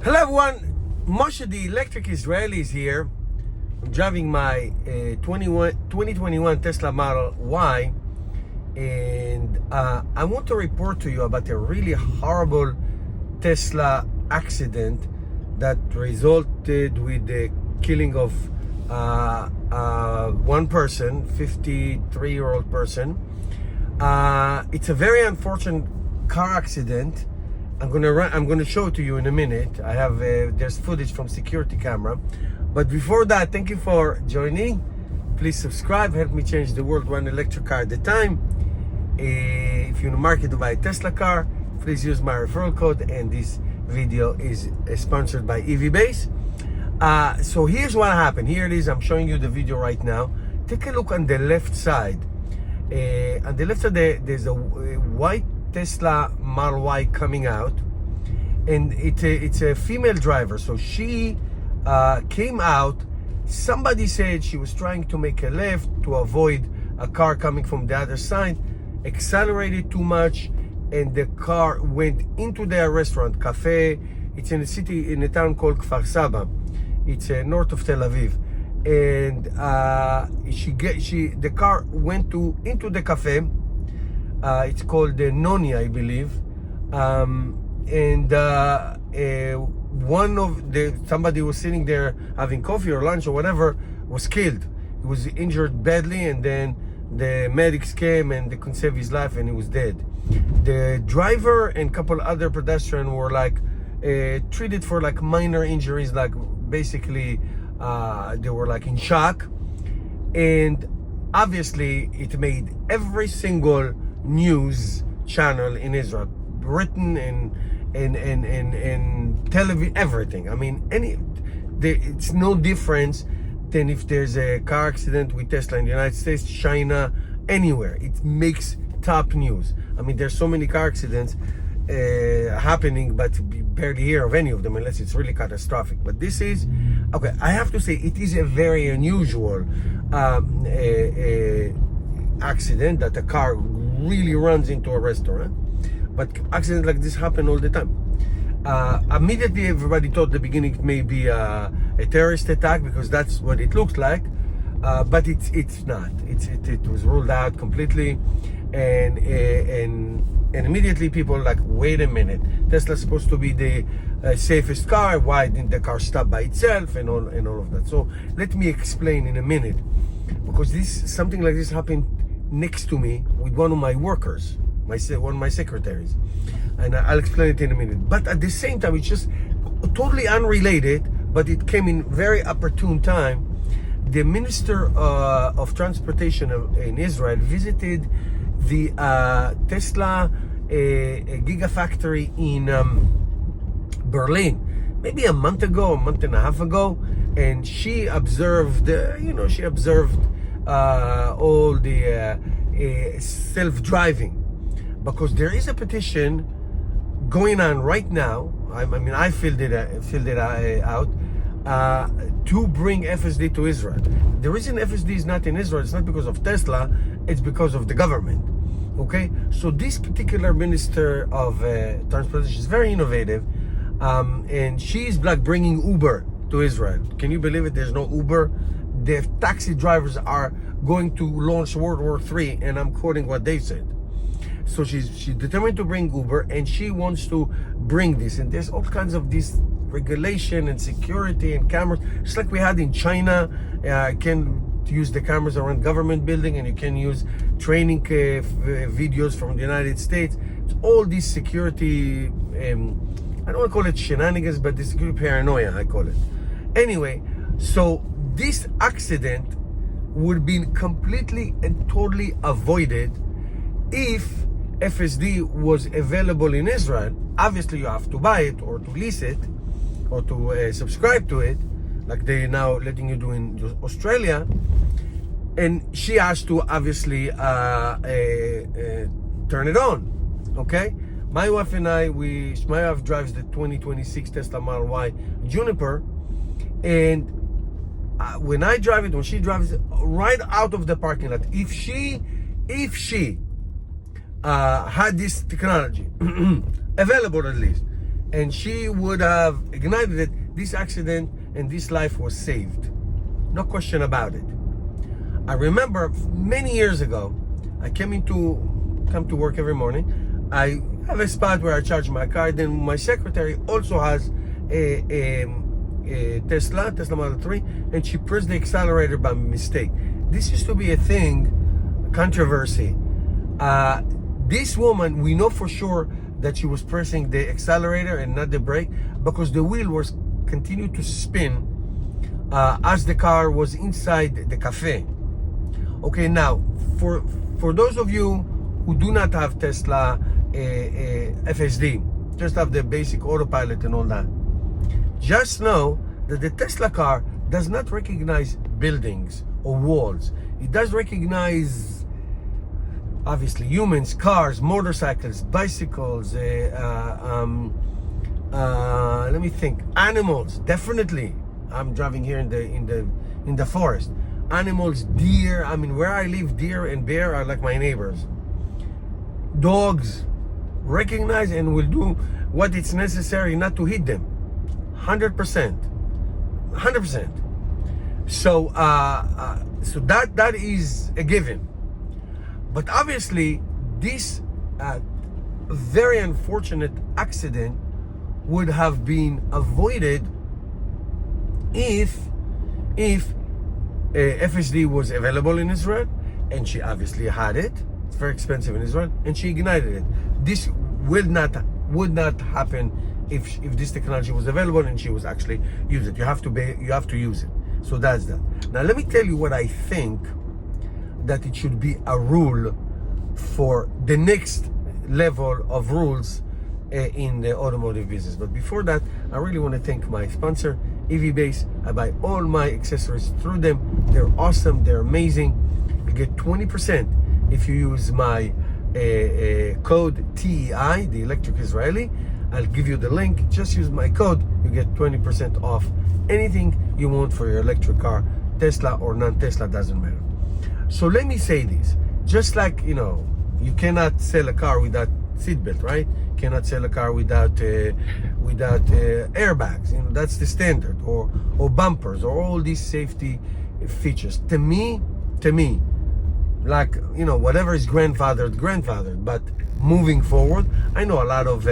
Hello everyone, Moshe the Electric Israeli is here. I'm driving my 2021 Tesla Model Y, and I want to report to you about a really horrible Tesla accident that resulted with the killing of one person, 53-year-old person. It's a very unfortunate car accident. I'm gonna show it to you in a minute. I have there's footage from security camera, but before that, thank you for joining. Please subscribe, help me change the world one electric car at a time. If you're in the market to buy a Tesla car, please use my referral code, and this video is sponsored by EVBase. So here's what happened. Here it is. I'm showing you the video right now. Take a look on the left side. On the left side there's a white Tesla Model Y coming out, and it's a female driver. So she came out. Somebody said she was trying to make a left to avoid a car coming from the other side, accelerated too much, and the car went into their restaurant cafe. It's in a town called Kfar Saba. It's north of Tel Aviv, and the car went into the cafe. It's called Noni, I believe, somebody was sitting there having coffee or lunch or whatever, was killed. He was injured badly, and then the medics came and they couldn't save his life, and he was dead. The driver and couple other pedestrians were treated for minor injuries, basically they were in shock, and obviously it made every single news channel in Israel, written and television, everything. I mean, it's no difference than if there's a car accident with Tesla in the United States, China, anywhere. It makes top news. I mean, there's so many car accidents happening, but you barely hear of any of them unless it's really catastrophic. But this is, okay, I have to say, it is a very unusual accident that a car really runs into a restaurant. But accidents like this happen all the time. Immediately everybody thought at the beginning it may be a terrorist attack, because that's what it looks like, but it's not. It was ruled out completely, and immediately people are like, wait a minute, Tesla's supposed to be the safest car. Why didn't the car stop by itself, and all of that? So let me explain in a minute, because something like this happened next to me with one of my workers, one of my secretaries, and I'll explain it in a minute. But at the same time, it's just totally unrelated, but it came in very opportune time. The Minister of Transportation in Israel visited the Tesla Gigafactory in Berlin, maybe a month and a half ago, and she observed, all the self-driving, because there is a petition going on right now. I mean, I filled it out to bring FSD to Israel. The reason FSD is not in Israel, it's not because of Tesla, it's because of the government. Okay, so this particular Minister of Transportation is very innovative, and she's bringing Uber to Israel. Can you believe it? There's no Uber. The taxi drivers are going to launch World War III, and I'm quoting what they said. So she's determined to bring Uber, and she wants to bring this. And there's all kinds of this regulation and security and cameras, just like we had in China. Can use the cameras around government building, and you can use training videos from the United States. It's all these security, I don't want to call it shenanigans, but the security paranoia, I call it. Anyway, so this accident would be completely and totally avoided if FSD was available in Israel. Obviously, you have to buy it or to lease it or to subscribe to it, like they now letting you do in Australia. And she has to obviously turn it on. Okay, my wife and my wife drives the 2026 Tesla Model Y Juniper, and when I drive it, when she drives it, right out of the parking lot, if she had this technology available, at least and she would have ignited it, this accident and this life was saved. No question about it. I remember many years ago, I come to work every morning. I have a spot where I charge my car. Then my secretary also has a Tesla Model 3, and she pressed the accelerator by mistake. This used to be a thing, controversy. This woman, we know for sure that she was pressing the accelerator and not the brake, because the wheel was continued to spin as the car was inside the cafe. Okay, now for those of you who do not have Tesla FSD, just have the basic autopilot and all that, just know that the Tesla car does not recognize buildings or walls. It does recognize, obviously, humans, cars, motorcycles, bicycles, let me think, animals, definitely. I'm driving here in the forest. Animals, deer, I mean, where I live, deer and bear are like my neighbors. Dogs recognize and will do what it's necessary not to hit them. 100%. So so that is a given. But obviously this very unfortunate accident would have been avoided if FSD was available in Israel, and she obviously had it. It's very expensive in Israel, and she ignited it. This would not happen if this technology was available and she was actually use it. You have to use it. So that's that. Now let me tell you what I think that it should be a rule for the next level of rules in the automotive business. But before that, I really want to thank my sponsor, EVBase. I buy all my accessories through them. They're awesome. They're amazing. You get 20% if you use my code TEI, the Electric Israeli. I'll give you the link. Just use my code. You get 20% off anything you want for your electric car, Tesla or non-Tesla, doesn't matter. So let me say this. Just like, you know, you cannot sell a car without seatbelt, right? You cannot sell a car without airbags. You know, that's the standard, or bumpers, or all these safety features. To me, like, you know, whatever is grandfathered. But moving forward, I know a lot of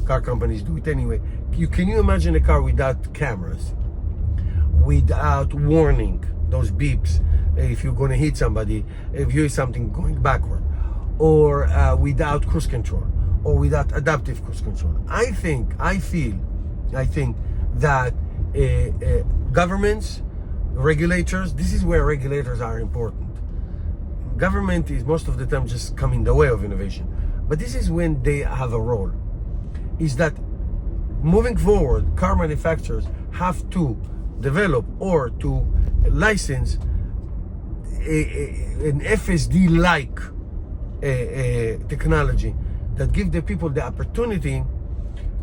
car companies do it anyway. Can you imagine a car without cameras, without warning, those beeps if you're going to hit somebody, if you hear something going backward, or without cruise control, or without adaptive cruise control? I think that governments, regulators, this is where regulators are important. Government is most of the time just coming in the way of innovation, but this is when they have a role. Is that moving forward, car manufacturers have to develop or to license an FSD-like technology that give the people the opportunity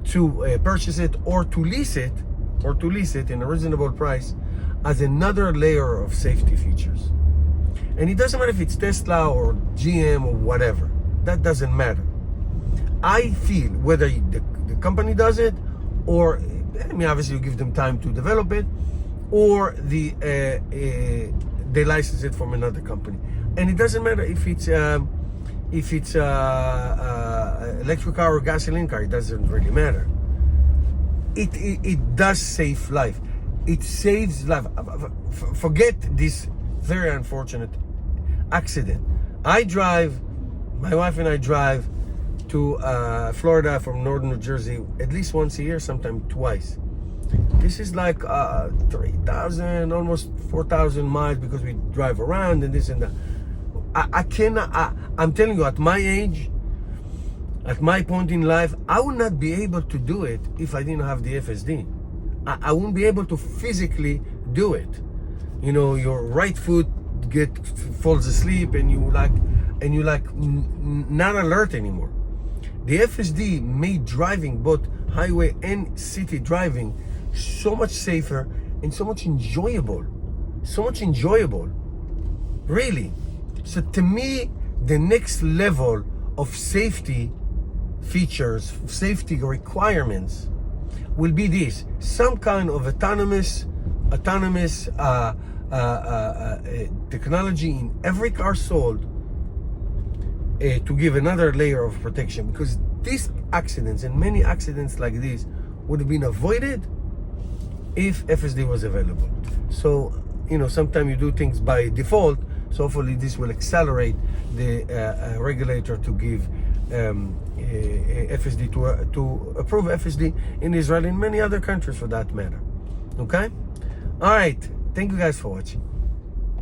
to purchase it or to lease it in a reasonable price as another layer of safety features. And it doesn't matter if it's Tesla or GM or whatever. That doesn't matter. I feel whether the company does it, or I mean, obviously you give them time to develop it, or they license it from another company. And it doesn't matter if it's electric car or gasoline car. It doesn't really matter. It does save life. It saves life. Forget this very unfortunate accident. My wife and I drive to Florida from northern New Jersey at least once a year, sometimes twice. This is like 3,000, almost 4,000 miles, because we drive around and this and that. I'm telling you, at my age, at my point in life, I would not be able to do it if I didn't have the FSD. I wouldn't be able to physically do it. You know, your right foot falls asleep and you not alert anymore. The FSD made driving, both highway and city driving, so much safer and so much enjoyable. Really. So to me, the next level of safety features, safety requirements will be this: some kind of autonomous technology in every car sold to give another layer of protection, because these accidents and many accidents like this would have been avoided if FSD was available. So, sometimes you do things by default, so hopefully this will accelerate the regulator to give FSD, to approve FSD in Israel and many other countries for that matter. Okay? All right. Thank you guys for watching.